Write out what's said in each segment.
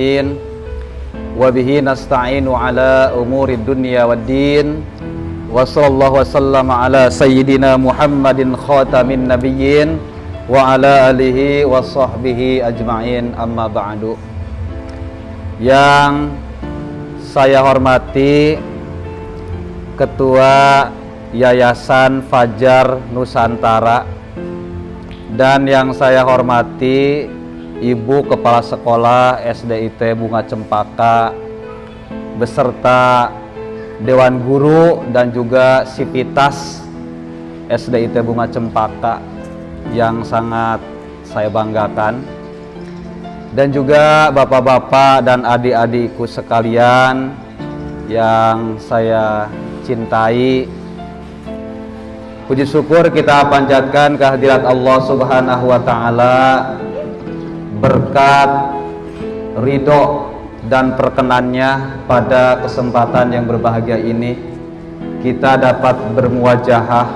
wa bihi nasta'inu ala umuri dunya waddin wa sallallahu wasallama ala sayyidina Muhammadin khatamin nabiyyin wa ala alihi wa sahbihi ajma'in, amma ba'du. Yang saya hormati Ketua Yayasan Fajar Nusantara, dan yang saya hormati Ibu Kepala Sekolah SDIT Bunga Cempaka beserta Dewan Guru dan juga Sivitas SDIT Bunga Cempaka yang sangat saya banggakan, dan juga bapak-bapak dan adik-adikku sekalian yang saya cintai. Puji syukur kita panjatkan kehadirat Allah Subhanahu wa Ta'ala. Berkat ridho dan perkenannya pada kesempatan yang berbahagia ini, kita dapat bermuwajahah,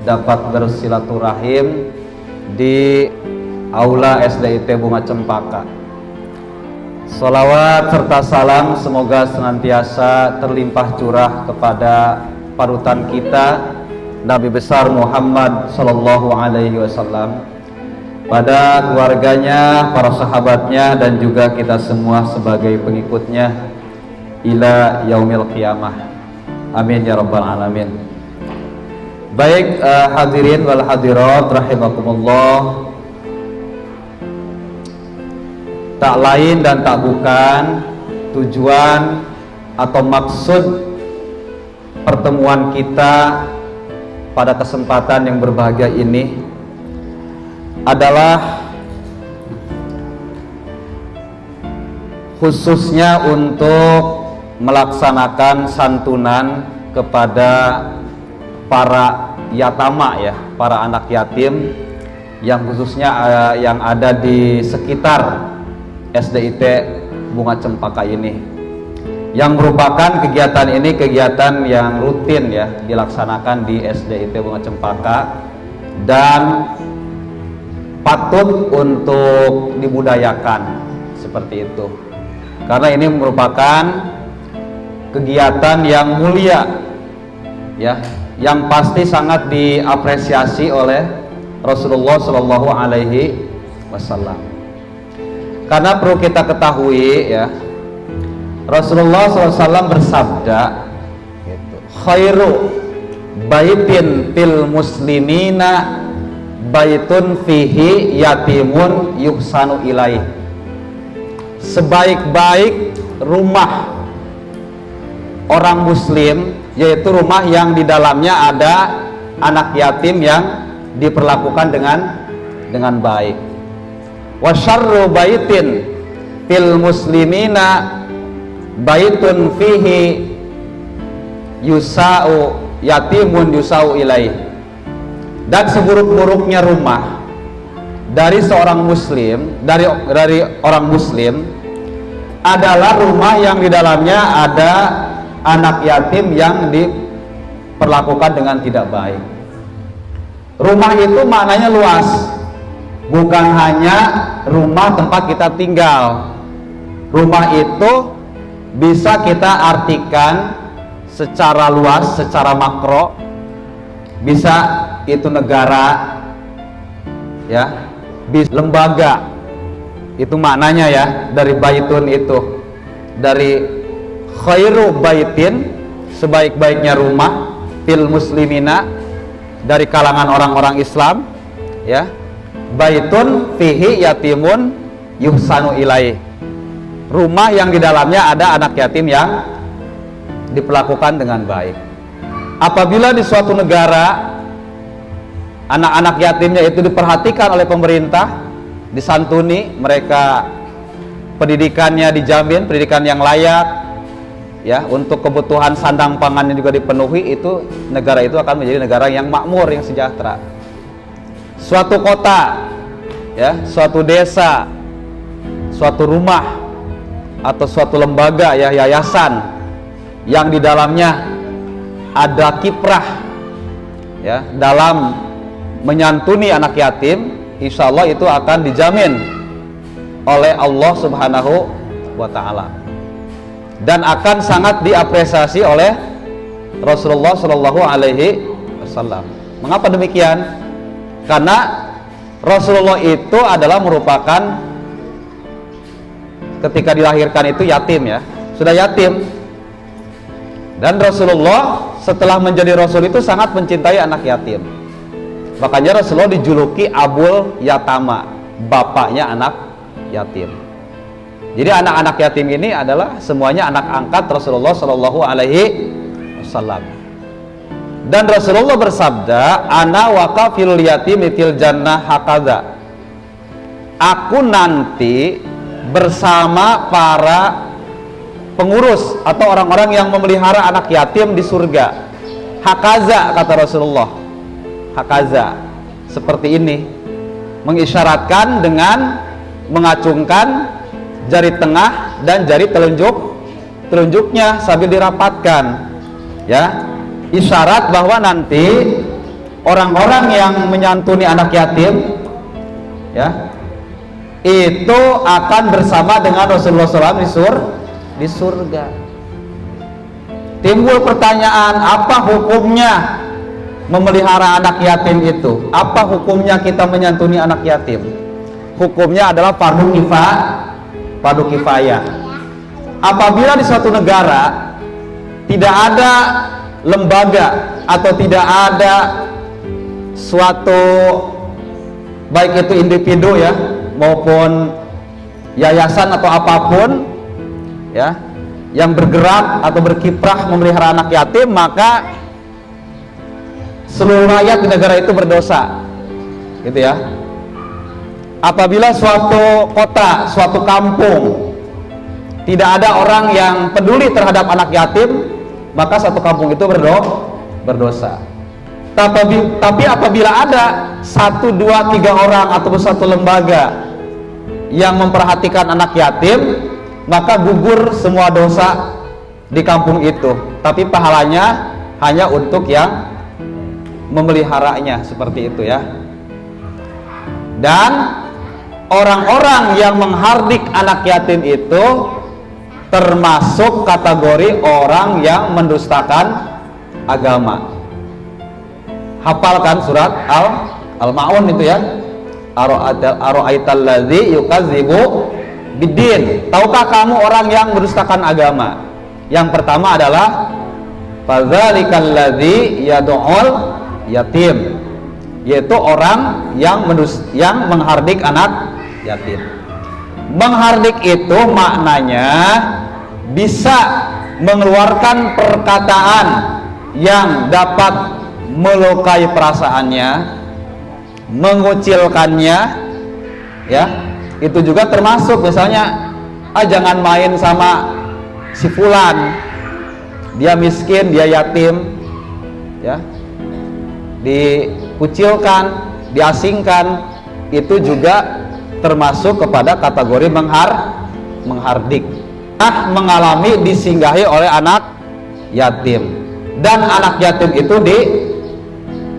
dapat bersilaturahim di Aula SDIT Bunga Cempaka. Salawat serta salam semoga senantiasa terlimpah curah kepada panutan kita, Nabi besar Muhammad Sallallahu Alaihi Wasallam, pada keluarganya, para sahabatnya, dan juga kita semua sebagai pengikutnya ila yaumil qiyamah. Amin ya rabbal alamin. Baik, hadirin wal hadirat rahimakumullah. Tak lain dan tak bukan tujuan atau maksud pertemuan kita pada kesempatan yang berbahagia ini adalah khususnya untuk melaksanakan santunan kepada para yatama, ya, para anak yatim yang khususnya yang ada di sekitar SDIT Bunga Cempaka ini, yang merupakan kegiatan ini kegiatan yang rutin, ya, dilaksanakan di SDIT Bunga Cempaka dan patut untuk dibudayakan seperti itu, karena ini merupakan kegiatan yang mulia, ya, yang pasti sangat diapresiasi oleh Rasulullah Shallallahu Alaihi Wasallam. Karena perlu kita ketahui, ya, Rasulullah SAW bersabda, gitu, khairu baitin fil muslimina baitun fihi yatimun yuhsanu ilaih. Sebaik-baik rumah orang muslim yaitu rumah yang di dalamnya ada anak yatim yang diperlakukan dengan baik. Wa syarru baitin fil muslimina baitun fihi yusau yatimun yusau ilaih. Dan seburuk-buruknya rumah dari seorang muslim, dari orang muslim adalah rumah yang di dalamnya ada anak yatim yang diperlakukan dengan tidak baik. Rumah itu maknanya luas, bukan hanya rumah tempat kita tinggal. Rumah itu bisa kita artikan secara luas, secara makro, bisa itu negara, ya, lembaga, itu maknanya, ya, dari baitun itu, dari khairu baitin, sebaik-baiknya rumah, fil muslimina, dari kalangan orang-orang Islam, ya, baitun fihi yatimun yuhsanu ilaih, rumah yang di dalamnya ada anak yatim yang diperlakukan dengan baik. Apabila di suatu negara anak-anak yatimnya itu diperhatikan oleh pemerintah, disantuni, mereka pendidikannya dijamin, pendidikan yang layak, ya, untuk kebutuhan sandang pangannya juga dipenuhi, itu negara itu akan menjadi negara yang makmur, yang sejahtera. Suatu kota, ya, suatu desa, suatu rumah atau suatu lembaga, ya, yayasan yang di dalamnya ada kiprah, ya, dalam menyantuni anak yatim, insya Allah itu akan dijamin oleh Allah Subhanahu wa taala, dan akan sangat diapresiasi oleh Rasulullah Shallallahu alaihi wasallam. Mengapa demikian? Karena Rasulullah itu adalah merupakan, ketika dilahirkan itu yatim ya, sudah yatim. Dan Rasulullah setelah menjadi Rasul itu sangat mencintai anak yatim. Makanya Rasulullah dijuluki Abul Yatama, bapaknya anak yatim. Jadi anak-anak yatim ini adalah semuanya anak angkat Rasulullah Shallallahu alaihi wasallam. Dan Rasulullah bersabda, ana waqafil yatimi fil jannah hakadha. Aku nanti bersama para pengurus atau orang-orang yang memelihara anak yatim di surga. Hakaza, kata Rasulullah. Hakaza, seperti ini, mengisyaratkan dengan mengacungkan jari tengah dan jari telunjuknya sambil dirapatkan, ya, isyarat bahwa nanti orang-orang yang menyantuni anak yatim, ya, itu akan bersama dengan Rasulullah SAW di surga. Timbul pertanyaan, apa hukumnya memelihara anak yatim itu? Apa hukumnya kita menyantuni anak yatim? Hukumnya adalah fardu kifayah. Apabila di suatu negara tidak ada lembaga atau tidak ada suatu, baik itu individu ya maupun yayasan atau apapun ya, yang bergerak atau berkiprah memelihara anak yatim, maka seluruh rakyat di negara itu berdosa, gitu ya. Apabila suatu kota, suatu kampung tidak ada orang yang peduli terhadap anak yatim, maka satu kampung itu berdosa. Tapi apabila ada 1, 2, 3 orang atau satu lembaga yang memperhatikan anak yatim, maka gugur semua dosa di kampung itu, tapi pahalanya hanya untuk yang memeliharanya, seperti itu ya. Dan orang-orang yang menghardik anak yatim itu termasuk kategori orang yang mendustakan agama. Hafalkan surat Al-Ma'un itu ya, ara'aital ladzi yukadzibu bidin. Tahukah kamu orang yang mendustakan agama? Yang pertama adalah fadzalikal ladzi yad'ul yatim, yaitu orang yang menghardik anak yatim. Menghardik itu maknanya bisa mengeluarkan perkataan yang dapat melukai perasaannya, mengucilkannya, ya. Itu juga termasuk, misalnya, jangan main sama si fulan, dia miskin, dia yatim, ya, dikucilkan, diasingkan, itu juga termasuk kepada kategori menghardik. Mengalami disinggahi oleh anak yatim, dan anak yatim itu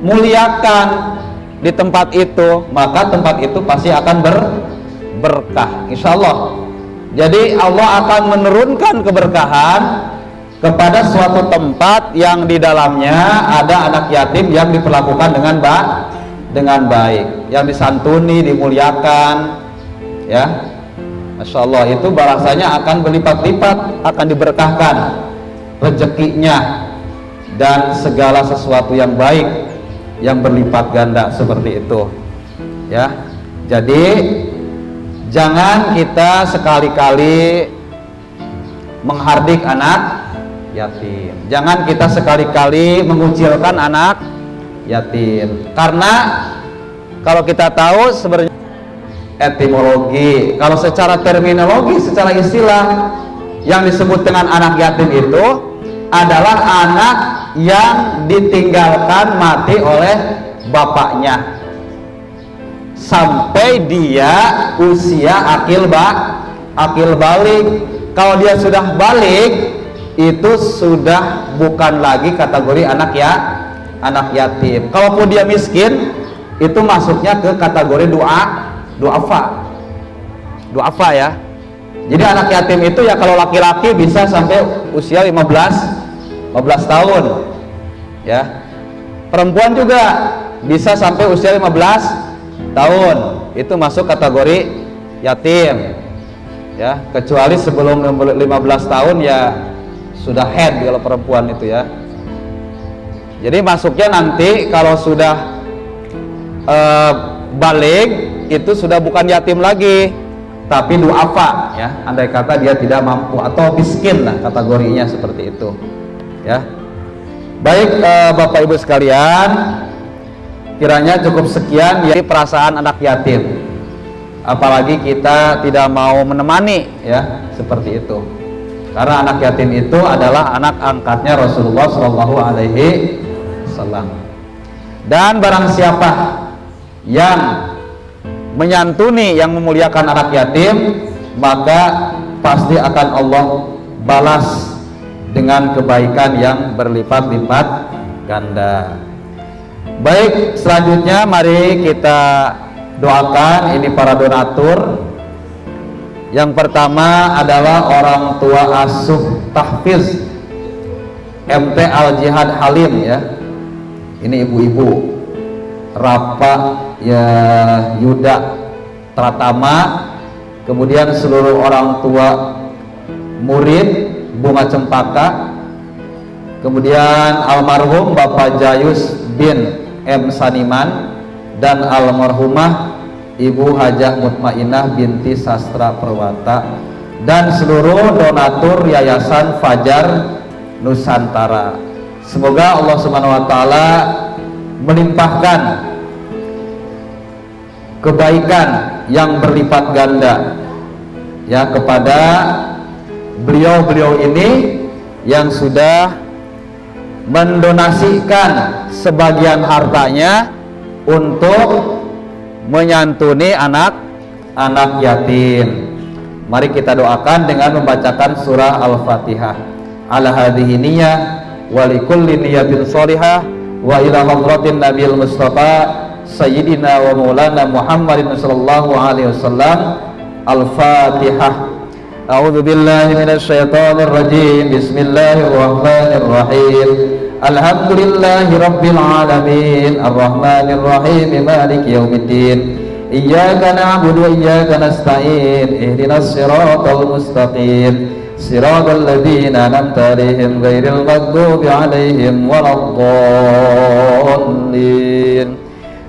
dimuliakan di tempat itu, maka tempat itu pasti akan berkah, insya Allah. Jadi Allah akan menurunkan keberkahan kepada suatu tempat yang di dalamnya ada anak yatim yang diperlakukan dengan baik, yang disantuni, dimuliakan, ya, masya Allah, itu balasannya akan berlipat-lipat, akan diberkahkan rezekinya dan segala sesuatu yang baik yang berlipat ganda, seperti itu ya. Jadi jangan kita sekali-kali menghardik anak yatim, jangan kita sekali-kali mengucilkan anak yatim, karena kalau kita tahu sebenarnya etimologi, kalau secara terminologi, secara istilah, yang disebut dengan anak yatim itu adalah anak yang ditinggalkan mati oleh bapaknya sampai dia usia akil balik. Kalau dia sudah balik, itu sudah bukan lagi kategori anak yatim. Kalaupun dia miskin, itu masuknya ke kategori duafa ya. Jadi anak yatim itu ya kalau laki-laki bisa sampai usia 15 tahun ya. Perempuan juga bisa sampai usia 15 tahun, itu masuk kategori yatim ya, kecuali sebelum 15 tahun ya sudah head kalau perempuan itu ya. Jadi masuknya nanti kalau sudah balik itu sudah bukan yatim lagi, tapi duafa ya, andai kata dia tidak mampu atau miskin lah kategorinya, seperti itu ya. Baik Bapak Ibu sekalian, kiranya cukup sekian ya perasaan anak yatim, apalagi kita tidak mau menemani ya, seperti itu. Karena anak yatim itu adalah anak angkatnya Rasulullah Shallallahu Alaihi Wasallam. Dan barang siapa yang menyantuni, yang memuliakan anak yatim, maka pasti akan Allah balas dengan kebaikan yang berlipat-lipat ganda. Baik, selanjutnya mari kita doakan ini para donatur. Yang pertama adalah orang tua asuh tahfiz MT Al Jihad Halim ya. Ini ibu-ibu Rapa ya Yuda Tratama, kemudian seluruh orang tua murid Bunga Cempaka, kemudian almarhum Bapak Jayus bin M Saniman, dan almarhumah Ibu Hajah Mutmainah binti Sastra Perwata, dan seluruh donatur Yayasan Fajar Nusantara. Semoga Allah Subhanahu wa taala melimpahkan kebaikan yang berlipat ganda ya kepada beliau-beliau ini yang sudah mendonasikan sebagian hartanya untuk menyantuni anak-anak yatim. Mari kita doakan dengan membacakan surah Al-Fatihah. Ala hadhihi niyyah wa likulli niyatin sholihah wa ila hadratin Nabil Mustafa Sayyidina wa Maulana Muhammadin sallallahu alaihi wasallam. Al-Fatihah. A'udzu billahi minasy syaithanir rajim. Bismillahirrahmanirrahim. Alhamdulillahi rabbil alamin arrahmanir rahim maliki yaumiddin iyyaka na'budu wa iyyaka nasta'in ihdinas siratal mustaqim siratal ladzina an'amta 'alaihim ghairil maghdubi 'alaihim waladdallin.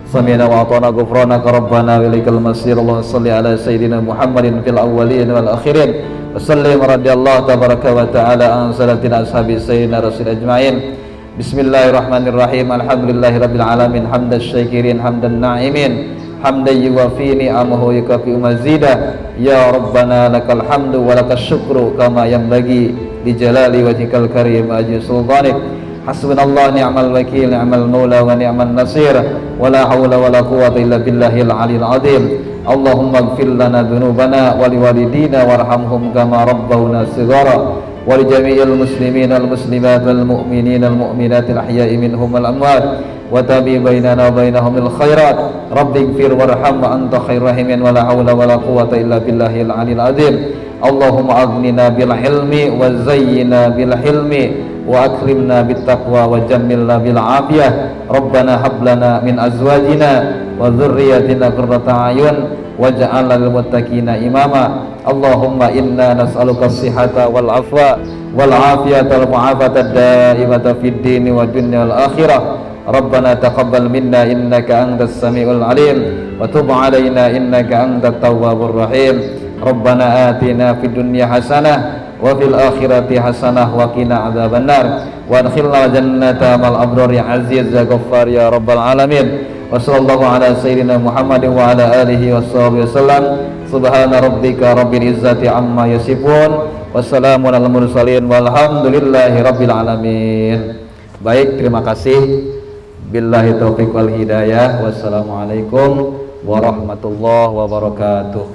Sami'na wa ata'na ghufranaka rabbana wa ilaikal masir. Allahumma shalli ala sayyidina Muhammadin fil awwalin wal akhirin wa sallim radhiyallahu tabaraka wa ta'ala an salatina ashabi sayyidina rasul ajma'in. Bismillahirrahmanirrahim. Alhamdulillahi rabbil alamin hamdan syakirin hamdan na'imin hamdan yuwafi ni'amahu yukafi mazidah. Ya Rabbana lakal hamdu wa lakas syukru kama yanbaghi li jalali wajhikal karim ajli sultanik. Hasbunallah ni'mal wakil ni'mal maula wa ni'man nasir wa la hawla wa la quwwata illa billahil aliyil azim. Allahumma ighfir lana dhunubana wa liwalidina warhamhum kama rabbawna shighara ولجميع المسلمين والمسلمات والمؤمنين والمؤمنات الأحياء منهم والأموات وتابع بيننا وبينهم الخيرات. رب اغفر وارحم وأنت خير الراحمين ولا حول ولا قوة إلا بالله العلي العظيم. اللهم أغننا بالحلم وزينا بالحلم وأكرمنا بالتقوى وجملنا بالعافية. ربنا هب لنا من أزواجنا وذرياتنا قرة أعين واجعلنا للمتقين إماما. اللهم إنا نسألك الصحة والعفو والعافية والمعافاة الدائمة في الدين والدنيا والآخرة. ربنا تقبل منا إنك أنت السميع العليم وتب علينا إنك أنت التواب الرحيم. ربنا آتنا في الدنيا حسنة وفي الآخرة حسنة وقنا عذاب النار وادخلنا الجنة مع الأبرار يا عزيز يا غفار يا رب العالمين. Wassallallahu ala sayyidina Muhammadin wa ala alihi washabihi wasallam. Subhana rabbika rabbil izzati amma yasifun. Wassalamun alal mursalin walhamdulillahi rabbil alamin. Baik, terima kasih. Billahi taufiq wal hidayah. Wassalamualaikum warahmatullahi wabarakatuh.